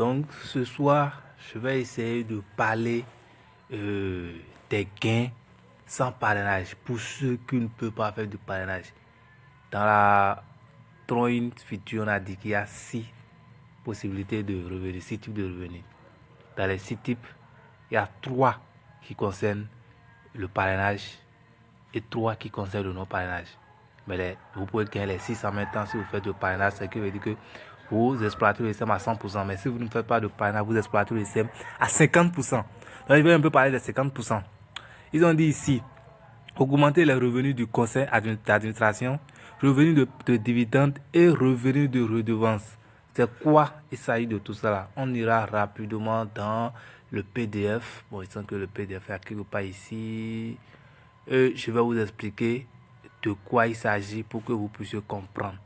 Donc, ce soir, je vais essayer de parler des gains sans parrainage pour ceux qui ne peuvent pas faire du parrainage. Dans la drawing future, on a dit qu'il y a 6 possibilités de revenus, 6 types de revenus. Dans les 6 types, il y a 3 qui concernent le parrainage et 3 qui concernent le non-parrainage. Mais vous pouvez gagner les 6 en même temps si vous faites du parrainage, ce qui veut dire que vous exploitez le système à 100%. Mais si vous ne faites pas de parrainage, vous exploitez le système à 50%. Donc, je vais un peu parler des 50%. Ils ont dit ici, augmenter les revenus du conseil d'administration, revenus de dividendes et revenus de redevances. C'est quoi il s'agit de tout ça là? On ira rapidement dans le PDF. Bon, il semble que le PDF est quelque part ici. Je vais vous expliquer de quoi il s'agit pour que vous puissiez comprendre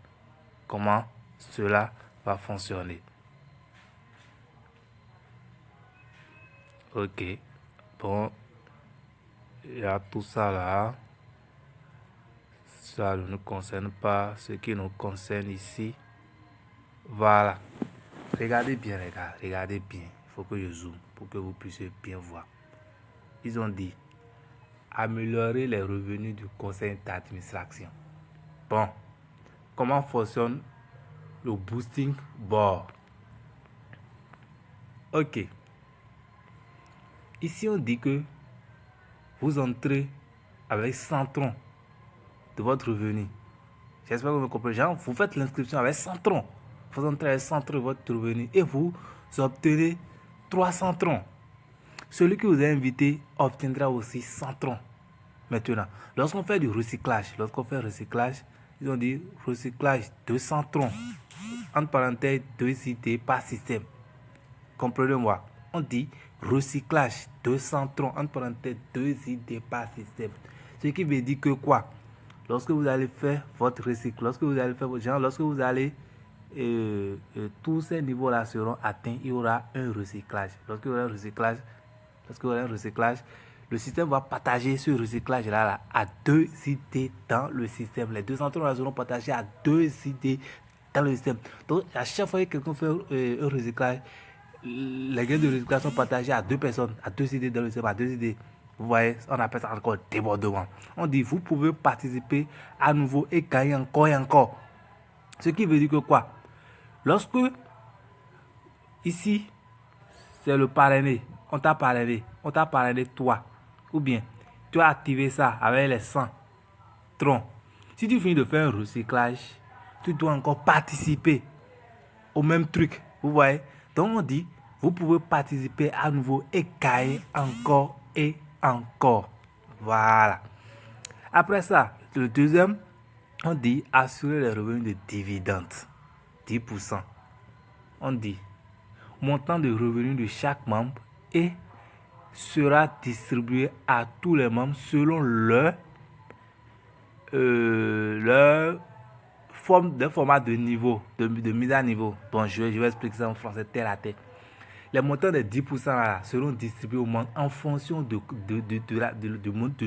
comment cela va fonctionner. Ok. Bon, il y a tout ça là. Ça ne nous concerne pas. Ce qui nous concerne ici. Voilà. Regardez bien, les gars. Regardez bien. Il faut que je zoome pour que vous puissiez bien voir. Ils ont dit améliorer les revenus du conseil d'administration. Bon. Comment fonctionne le boosting board? Ok. Ici, on dit que vous entrez avec 100 troncs de votre revenu. J'espère que vous me comprenez. Genre, vous faites l'inscription avec 100 troncs. Vous entrez avec 100 troncs de votre revenu et vous obtenez 300 troncs. Celui qui vous a invité obtiendra aussi 100 troncs. Maintenant, lorsqu'on fait du recyclage, ils ont dit recyclage 200 troncs. Entre parenthèses, 2 idées par système. Comprenez-moi. On dit recyclage 200 troncs. Entre parenthèses, 2 idées par système. Ce qui veut dire que quoi? Lorsque vous allez faire votre recyclage, lorsque vous allez faire votre genre, lorsque vous allez tous ces niveaux-là seront atteints, il y aura un recyclage. Lorsque vous aurez un recyclage, le système va partager ce recyclage-là à 2 idées dans le système. Les 200 troncs seront partagés à 2 idées dans le système. Donc, à chaque fois que quelqu'un fait un recyclage, les gains de recyclage sont partagés à 2 personnes, à 2 idées dans le système, à 2 idées. Vous voyez, on appelle ça encore débordement. On dit, vous pouvez participer à nouveau et gagner encore et encore. Ce qui veut dire que quoi? Lorsque, ici, c'est le parrainé, on t'a parrainé toi, ou bien, tu as activé ça avec les 100 troncs. Si tu finis de faire un recyclage, tu dois encore participer au même truc, vous voyez. Donc on dit, vous pouvez participer à nouveau et gagner encore et encore. Voilà. Après ça, le deuxième, on dit assurer les revenus de dividendes. 10%. On dit montant de revenus de chaque membre et sera distribué à tous les membres selon leur format de niveau, de mise à niveau. Bon, je vais expliquer ça en français terre à terre. Les montants des 10% là, seront distribués aux membres en fonction du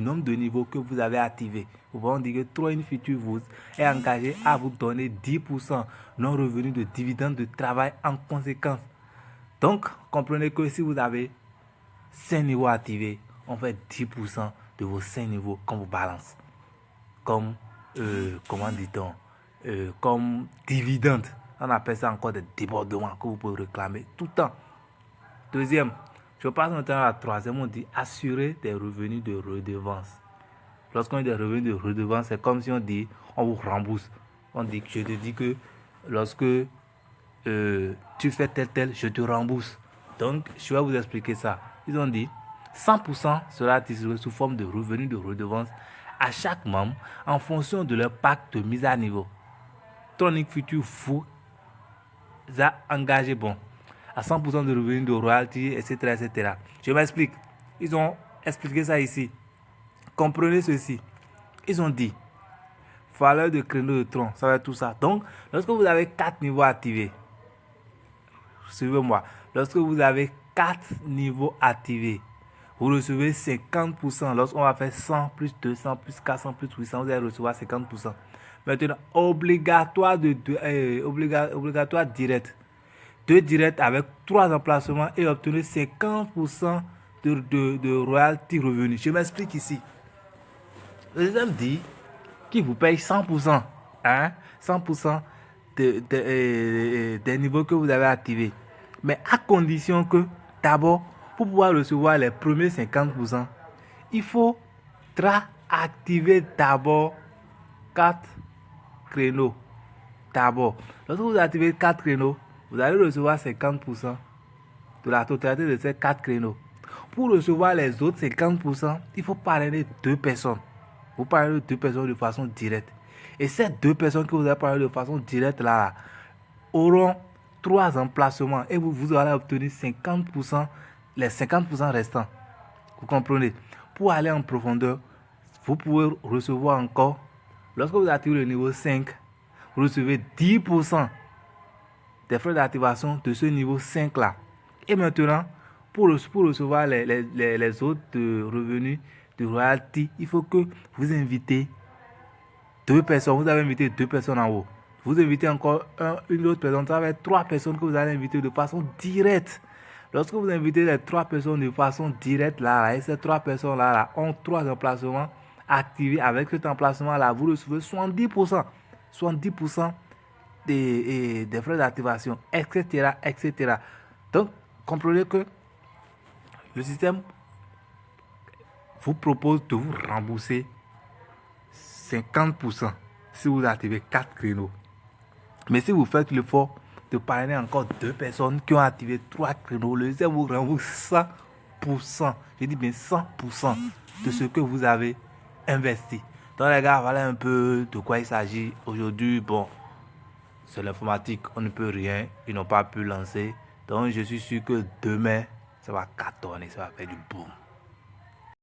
nombre de niveaux que vous avez activé. Vous pouvez dire que Drawing Future vous est engagé à vous donner 10% non revenus de dividendes de travail en conséquence. Donc, comprenez que si vous avez 5 niveaux activés, on fait 10% de vos 5 niveaux qu'on vous balance. Comme, comment dit-on, comme dividende. On appelle ça encore des débordements que vous pouvez réclamer tout le temps. Deuxième, je passe maintenant à la troisième, on dit assurer des revenus de redevance. Lorsqu'on dit des revenus de redevance, c'est comme si on dit on vous rembourse. On dit, je te dis que lorsque tu fais tel, je te rembourse. Donc, je vais vous expliquer ça. Ils ont dit 100% sera distribué sous forme de revenus de redevance à chaque membre en fonction de leur pacte de mise à niveau. Tronic Future vous a engagé à 100% de revenus de royalties, etc. Je m'explique. Ils ont expliqué ça ici. Comprenez ceci. Ils ont dit valeur de créneau de tronc, ça va être tout ça. Donc, lorsque vous avez 4 niveaux activés, suivez-moi, lorsque vous avez 4 niveaux activés, vous recevez 50%. Lorsqu'on va faire 100 plus 200 plus 400 plus 800, vous allez recevoir 50%. Maintenant, obligatoire direct. 2 directs avec 3 emplacements et obtenez 50% de royalty revenu. Je m'explique ici. Le système dit qu'il vous paye 100%, hein, 100% des niveaux que vous avez activés. Mais à condition que, d'abord, pour pouvoir recevoir les premiers 50%, il faudra activer d'abord 4 créneaux. D'abord, lorsque vous activez 4 créneaux, vous allez recevoir 50% de la totalité de ces 4 créneaux. Pour recevoir les autres 50%, il faut parrainer 2 personnes. Vous parlez de 2 personnes de façon directe. Et ces 2 personnes que vous avez parlé de façon directe là, auront 3 emplacements et vous allez obtenir 50%, les 50% restants. Vous comprenez? Pour aller en profondeur, vous pouvez recevoir encore, lorsque vous activez le niveau 5, vous recevez 10% des frais d'activation de ce niveau 5 là. Et maintenant, pour recevoir les autres revenus de royalty, il faut que vous invitez 2 personnes. Vous avez invité 2 personnes en haut. Vous invitez encore une autre personne. Ça va être 3 personnes que vous allez inviter de façon directe. Lorsque vous invitez les 3 personnes de façon directe, là, et ces 3 personnes-là ont 3 emplacements activés. Avec cet emplacement-là, vous recevez 70%. 70% des frais d'activation, etc., etc. Donc, comprenez que le système vous propose de vous rembourser 50% si vous activez 4 créneaux. Mais si vous faites l'effort de parrainer encore 2 personnes qui ont activé 3 créneaux, le système vous rembourse 100%. Je dis bien 100% de ce que vous avez investi. Donc les gars, voilà un peu de quoi il s'agit aujourd'hui. Bon, c'est l'informatique, on ne peut rien. Ils n'ont pas pu lancer. Donc je suis sûr que demain, ça va cartonner, ça va faire du boom.